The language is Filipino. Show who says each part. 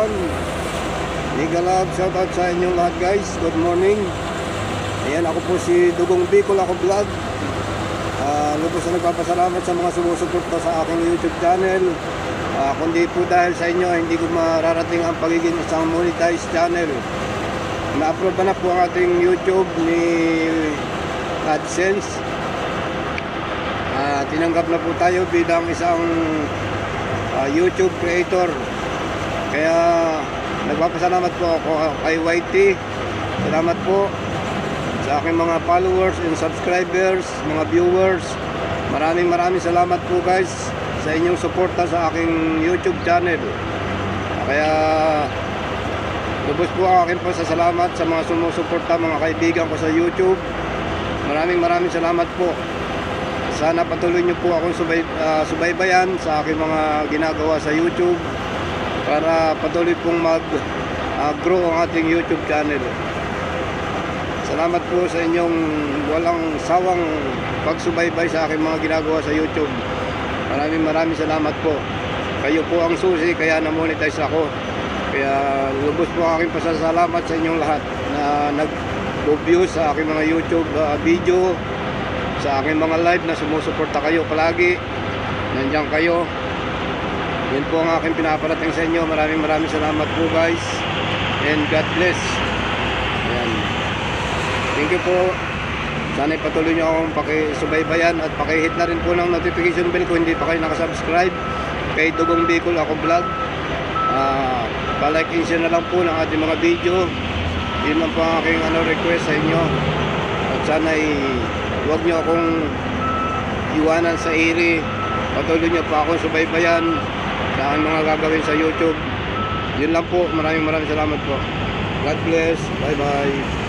Speaker 1: Ayan, Ligalab, shoutout sa inyong lahat guys. Good morning. Ayan, ako po si Dugong Bicol, ako vlog. Lubos na nagpapasalamat sa mga sumusuporta sa aking YouTube channel. Kundi po dahil sa inyo, hindi ko mararating ang pagiging isang monetized channel. Na-approve na po ang ating YouTube ni AdSense. Tinanggap na po tayo bilang isang YouTube creator. Kaya nagpapasalamat po ako kay YT. Salamat po sa aking mga followers and subscribers, mga viewers. Maraming salamat po guys sa inyong suporta sa aking YouTube channel. Kaya lubos po ang aking pasasalamat sa mga sumusuporta, mga kaibigan ko sa YouTube. Maraming salamat po. Sana patuloy nyo po akong subaybayan sa aking mga ginagawa sa YouTube para patuloy pong mag-grow ang ating YouTube channel. Salamat po sa inyong walang sawang pagsubaybay sa aking mga ginagawa sa YouTube. Maraming salamat po. Kayo po ang susi kaya na-monetize ako. Kaya lubos po ang aking pasasalamat sa inyong lahat na nag-view sa aking mga YouTube video, sa aking mga live na sumusuporta kayo palagi. Nandiyan kayo. Yan po ang aking pinaparating sa inyo. Maraming salamat po guys. And God bless. Ayan. Thank you po. Sana ipatuloy nyo akong pakisubaybayan at pakihit na rin po ng notification bell kung hindi pa kayo nakasubscribe kay Dugong Bicol, ako vlog. Pa-like and share na lang po ng ating mga video. Yun lang po ang aking request sa inyo. At sana huwag nyo akong iwanan sa iri. Patuloy nyo po akong subaybayan sa aking mga gagawin sa YouTube. Yun lang po. Maraming salamat po. God bless. Bye bye.